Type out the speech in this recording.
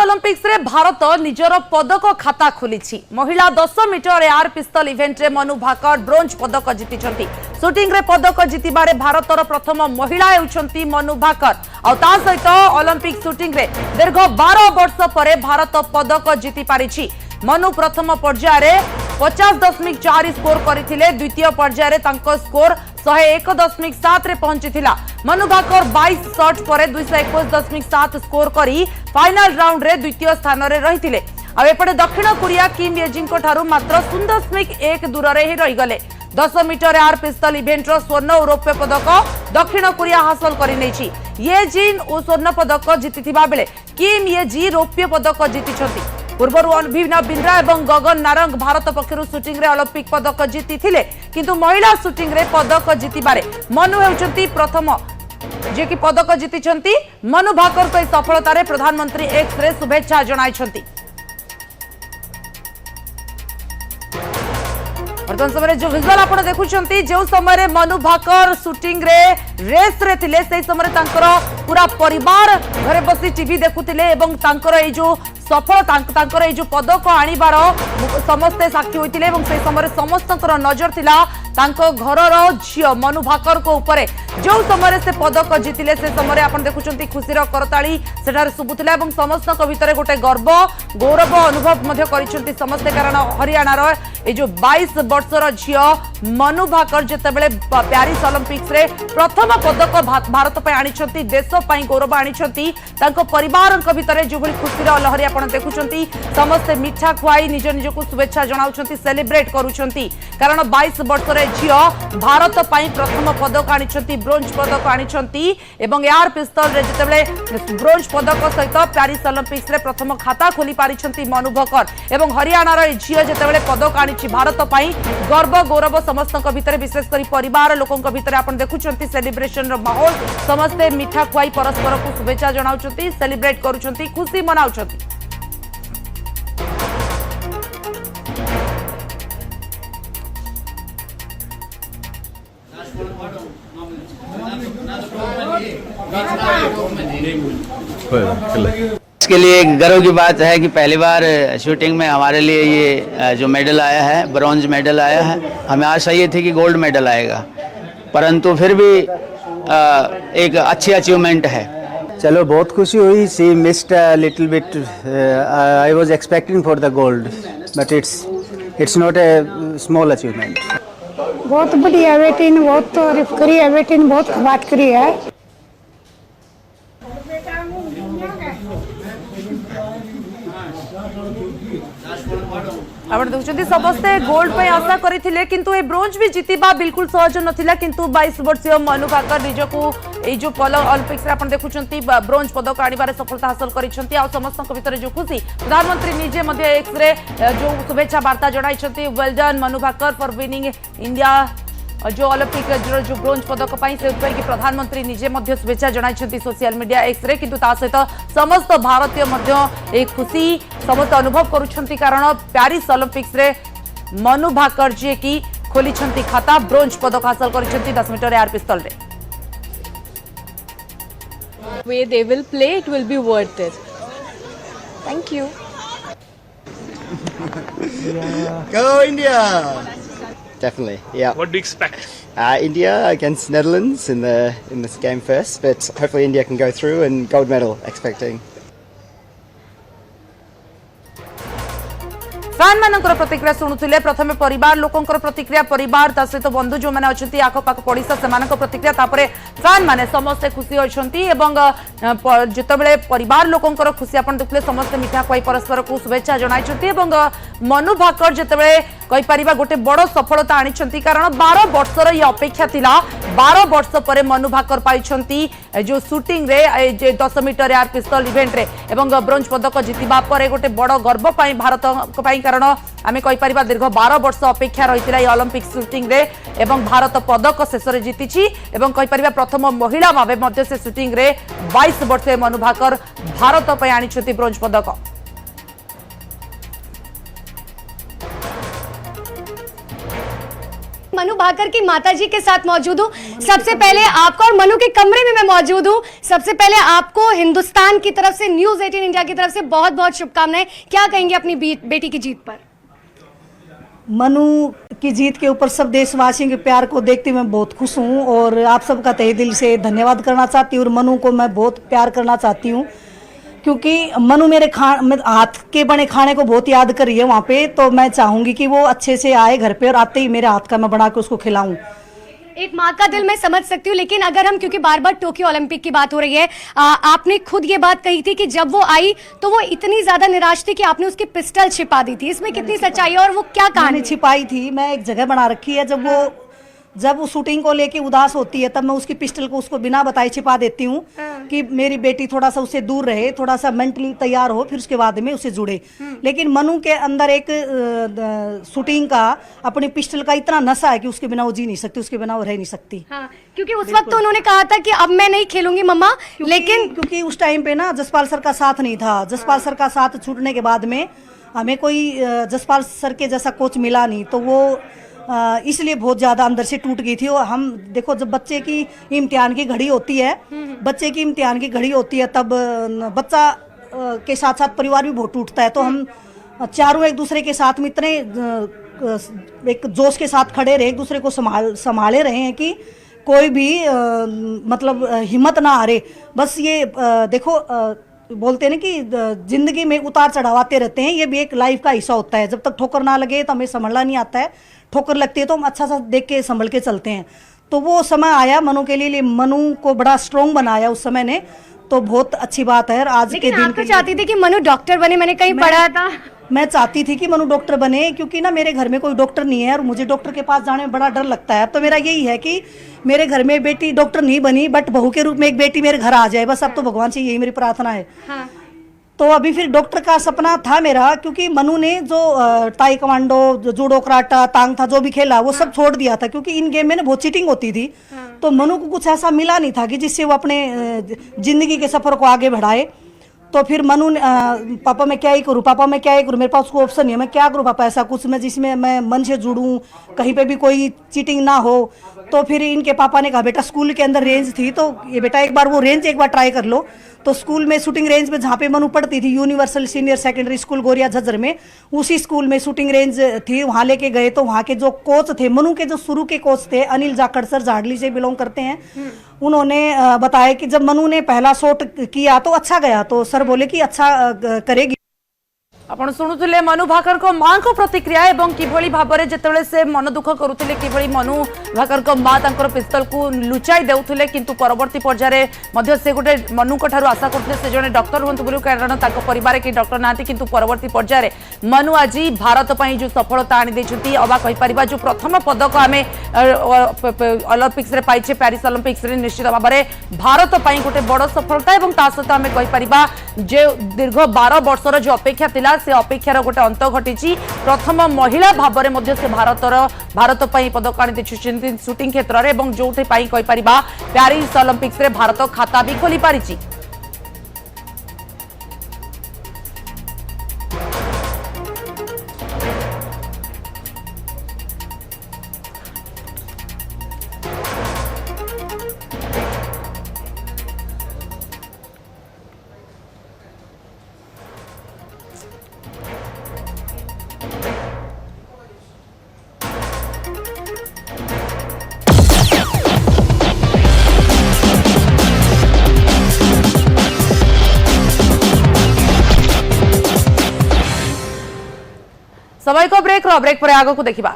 Olympics रे भारत निजर पदक खाता खोली महिला 10 मीटर एयर पिस्तल इवेंट रे मनु भाकर ब्रोंज पदक जीति शूटिंग रे पदक जीतबारे भारतर प्रथम महिला होउछंती मनु भाकर आ ता सहित ओलंपिक शूटिंग रे दीर्घ 12 वर्ष पर भारत पदक जीति पारिछि। मनु प्रथम पर्याय 50.4 स्कोर करथिले, द्वितीय पर्याय तांको स्कोर 101.7 रे पहुंचीथिला। मनु भाकर 22 शॉट पर 221.7 स्कोर करी फाइनल राउंड रे द्वितीय स्थान रे रहिथिले। आ एपटे दक्षिण कोरिया किम येजिंग को ठारू मात्र 0.1 दूर रे ही रहि गले। 10 मीटर एयर पिस्तल इवेंट रो स्वर्ण और रौप्य पदक दक्षिण कोरिया हासिल करि नैछि। येजिन ओ स्वर्ण पदक जीतिथिबा बेले किम येजी रौप्य पदक जीतिछथि। पूर्वर अभिनव बिंद्रा और गगन नारंग भारत पक्षर शूटिंग रे ओलंपिक पदक जीति किंतु महिला शूटिंग रे पदक जीतबारे मनु हेउचंती प्रथम जे कि पदक जीति। मनु भाकर को सफलता रे प्रधानमंत्री एक्स रे शुभेच्छा जणाइछंती। वर्तमान समय जो विजुअल आपण देखुछंती, जो समय मनु भाकर शूटिंग रे रेस रे थिले से समय तांकर पूरा परिवार घरे बसी टीवी देखुथिले एवं तांकर ए जो सफल तांकर ए जो पदक आनिबार समस्ते साक्षी होइतिले एवं से समय समस्तकर नजर थिला तांको घरर झियो मनु भाकर को ऊपर। जो समय से पदक जीतिले से समय आपण देखुछंती खुशीर करताली सेठार सुबुथिला एवं समस्तक भितरे गोटे गर्व गौरव अनुभव मध्य करिसंती समस्ते, कारण हरियाणार ए जो 22 वर्षर झियो मनु भाकर जेतेबेले पेरिस ओलंपिक्स रे प्रथम पदक भारत पे आनिछंती, देश पई गौरव आनिछंती, तांको परिवार भितरे जो भली खुशीर लहरी आपण देखुछंती समस्ते मिठा खुआई निज निज को शुभेच्छा जणाउछंती, सेलिब्रेट करूछंती, कारण 22 वर्षर झियो भारत पई प्रथम पदक आनिछंती, ब्रोंज पदक आनिछंती एवं एयर पिस्तल रे जेतेबेले ब्रोंज पदक सहित पेरिस ओलंपिक्स रे प्रथम खाता खोली पारिछंती मनु भाकर एवं हरियाणार झियो जेतेबेले पदक आनिछि भारत पई गर्व गौरव समस्तक भितरे विशेष करी परिवार लोकंक भितरे आपण देखुछंती सेलिब्रेशन रो माहौल, समस्ते मिठा खुआई परस्पर को शुभेच्छा जणाउछंती, सेलिब्रेट करूछंती, खुशी मनाउछंती। इसके लिए एक गर्व की बात है कि पहली बार शूटिंग में हमारे लिए ये जो मेडल आया है, ब्रॉन्ज मेडल आया है। हमें आशा ये थी कि गोल्ड मेडल आएगा, परंतु फिर भी एक अच्छी अचीवमेंट है। चलो बहुत खुशी हुई। She missed little bit, I was expecting for the gold but it's not a small achievement. बहुत बढ़िया बेटिन, बहुत तारीफ करी है बेटिन, बहुत बात करी है। आपण देखुछंती समस्ते गोल्ड पे आशा करिथिले किंतु ए ब्रोंज भी जीतिबा बिल्कुल सहज नथिला, किंतु 22 वर्षीय मनु भाकर निजको ए जो ओलंपिक्स रे आपण देखुछंती ब्रोंज पदक आनिबारे सफलता हासिल करिसंती। आ समस्तक भितरे जो खुशी प्रधानमंत्री निजे मध्य एक्स रे जो शुभेच्छा वार्ता जणाइसंती। Well done Manu Bhaker for winning India जो ओलंपिक जो ब्रोंज पदक पाई से कि प्रधानमंत्री निजे मध्य शुभेच्छा जणाइसंती सोशल मीडिया एक्स रे, किंतु ता सहित समस्त भारतीय मध्य ए खुशी समस्त अनुभव करुछंती, कारण पेरिस ओलंपिक्स रे मनु भाकर जे की खोलिछंती खाता, ब्रोंज पदक हासिल करिछंती 10 मीटर एयर पिस्तल रे। Way they will play, it will be worth it. Thank you. Go India! Definitely, yeah. What do you expect? India against Netherlands in this game first, but hopefully India can go through and gold medal expecting. Fan मानकर प्रतिक्रिया शुणुले, प्रथमे परिवार लोकंकर प्रतिक्रिया, परिवार ता सहित बंधु जो मैंने अच्छी आखपाख पड़ोसा से प्रतिक्रिया, तापरे फैन माने समस्ते खुशी होती एवं जितेबले परिवार लोकंकर खुशी आप देखते समस्ते मिठा खुआई परस्पर को शुभेच्छा जणाइछंती एवं मनु भाकर जितेबले कहीपर गोटे बड़ सफलता आनी, कारण 12 वर्षर ये अपेक्षा थिला। 12 वर्ष पर मनु भाकर पाइछंती जो शूटिंग रे 10 मीटर एयर पिस्तल इवेंट रे एवं ब्रोंज पदक जीतिबा पर गोटे बड़ गर्व पाई भारत पाई, कारण आमे कहीपर दीर्घ 12 वर्ष अपेक्षा रही ओलंपिक शूटिंग रे एवं भारत पदक शेष में जीति एवं कहीपर प्रथम महिला भाव से शूटिंग रे 22 वर्ष मनु भाकर भारत पे आनी ब्रोंज पदक। मनु भाकर की माताजी के साथ मौजूद हूँ। सबसे पहले आपको, और मनु के कमरे में मैं मौजूद हूँ, सबसे पहले आपको हिंदुस्तान की तरफ से, न्यूज़ 18 इंडिया की तरफ से बहुत बहुत शुभकामनाएं। क्या कहेंगे अपनी बेटी की जीत पर? मनु की जीत के ऊपर सब देशवासियों के प्यार को देखते हुए मैं बहुत खुश हूँ और आप सबका तहे दिल से धन्यवाद करना चाहती हूँ। और मनु को मैं बहुत प्यार करना चाहती हूँ क्योंकि मनु मेरे हाथ के बने खाने को बहुत याद कर रही है वहाँ पे। तो मैं चाहूँगी कि वो अच्छे से आए घर पे और आते ही मेरे हाथ का मैं बना के उसको खिलाऊँ। एक माँ का दिल मैं समझ सकती हूँ, लेकिन अगर हम, क्योंकि बार बार टोक्यो ओलंपिक की बात हो रही है, आपने खुद ये बात कही थी कि जब वो आई तो वो इतनी ज्यादा निराश थी कि आपने उसकी पिस्टल छिपा दी थी। इसमें कितनी सच्चाई है और वो क्या कहानी छिपाई थी? मैं एक जगह बना रखी है, जब वो शूटिंग को लेके उदास होती है तब मैं उसकी पिस्टल को उसको बिना बताए छिपा देती हूँ कि मेरी बेटी थोड़ा सा उससे दूर रहे, थोड़ा सा मेंटली तैयार हो, फिर उसके बाद में उससे जुड़े। लेकिन मनु के अंदर एक शूटिंग का, अपनी पिस्टल का इतना नशा है कि उसके बिना वो जी नहीं सकती, उसके बिना वो रह नहीं सकती। हाँ, क्योंकि उस वक्त तो उन्होंने कहा था कि अब मैं नहीं खेलूंगी मम्मा, लेकिन क्योंकि उस टाइम पे ना जसपाल सर का साथ नहीं था। जसपाल सर का साथ छूटने के बाद में हमें कोई जसपाल सर के जैसा कोच मिला नहीं, तो वो इसलिए बहुत ज़्यादा अंदर से टूट गई थी। और हम देखो, जब बच्चे की इम्तिहान की घड़ी होती है, बच्चे की इम्तिहान की घड़ी होती है, तब बच्चा के साथ साथ परिवार भी बहुत टूटता है। तो हम चारों एक दूसरे के साथ में इतने एक जोश के साथ खड़े रहे, एक दूसरे को संभाले रहे हैं कि कोई भी मतलब हिम्मत ना हारे। बस ये देखो, बोलते हैं ना कि जिंदगी में उतार चढ़ाव आते रहते हैं, ये भी एक लाइफ का हिस्सा होता है। जब तक ठोकर ना लगे तो हमें संभलना नहीं आता है, ठोकर लगती है तो हम अच्छा सा देख के संभल के चलते हैं। तो वो समय आया मनु के लिए, मनु को बड़ा स्ट्रॉन्ग बनाया उस समय ने, तो बहुत अच्छी बात है। आज के दिन आप तो चाहती थी कि मनु डॉक्टर बने, मैंने कहीं पढ़ा था। मैं चाहती थी कि मनु डॉक्टर बने, क्योंकि ना मेरे घर में कोई डॉक्टर नहीं है और मुझे डॉक्टर के पास जाने में बड़ा डर लगता है। तो मेरा यही है कि मेरे घर में बेटी डॉक्टर नहीं बनी, बट बहू के रूप में एक बेटी मेरे घर आ जाए, बस अब तो भगवान से यही मेरी प्रार्थना है। हाँ। तो अभी फिर डॉक्टर का सपना था मेरा, क्योंकि मनु ने जो ताइक्वांडो, जूडो, कराटा, तांग था, जो भी खेला वो सब छोड़ दिया था, क्योंकि इन गेम में ना बहुत चीटिंग होती थी। तो मनु को कुछ ऐसा मिला नहीं था कि जिससे वो अपने जिंदगी के सफर को आगे बढ़ाए। तो फिर मनु ने पापा मैं क्या ही करूँ, पापा मैं क्या ही करूँ, मेरे पास कोई ऑप्शन नहीं है, मैं क्या करूँ पापा ऐसा कुछ मैं जिसमें मैं मन से जुड़ूँ, कहीं पे भी कोई चीटिंग ना हो। तो फिर इनके पापा ने कहा बेटा स्कूल के अंदर रेंज थी, तो ये बेटा एक बार वो रेंज एक बार ट्राई कर लो। तो स्कूल में शूटिंग रेंज में जहाँ पे मनु पढ़ती थी, यूनिवर्सल सीनियर सेकेंडरी स्कूल गोरिया झज्जर में, उसी स्कूल में शूटिंग रेंज थी, वहाँ लेके गए। तो वहाँ के जो कोच थे, मनु के जो शुरू के कोच थे, अनिल जाखड़ सर, झाड़ली से बिलोंग करते हैं, उन्होंने बताया कि जब मनु ने पहला शॉट किया तो अच्छा गया, तो सर बोले कि अच्छा करेगी। आपण शुणुले मनु भाकर को मां को प्रतिक्रिया एवं किभली भाबरे जेतेबेले से मन दुख करुथिले, किभली मनु भाकर को मां तांकर पिस्तल को लुचाई देउथिले, किंतु परवर्ती पर्याय मध्ये से गोटे मनु को ठारू आशा करथिले से जने डॉक्टर होंतु बोली, कारण ताको परिवार के डॉक्टर नांती, किंतु परवर्ती पर्याय मनु आज भारत पई जो सफलता आनी देछुती, अबा कहि परिबा जो प्रथम पदक आमे ओलंपिक्स रे पाइछे, पेरिस ओलंपिक्स रे निश्चित भाबरे भारत पई गोटे बड़ सफलता, एवं ता सहित आमे कहि परिबा जे दीर्घ 12 वर्षर जो अपेक्षा थिला से अपेक्षार गोटे अंत घटी। प्रथम महिला भाव में से भारत पदक आनी शूटिंग क्षेत्र में, जो पेरिस ओलंपिक्स रे भारत खाता भी खोली पारिछि। समय को ब्रेक पर आगो को देखिबा।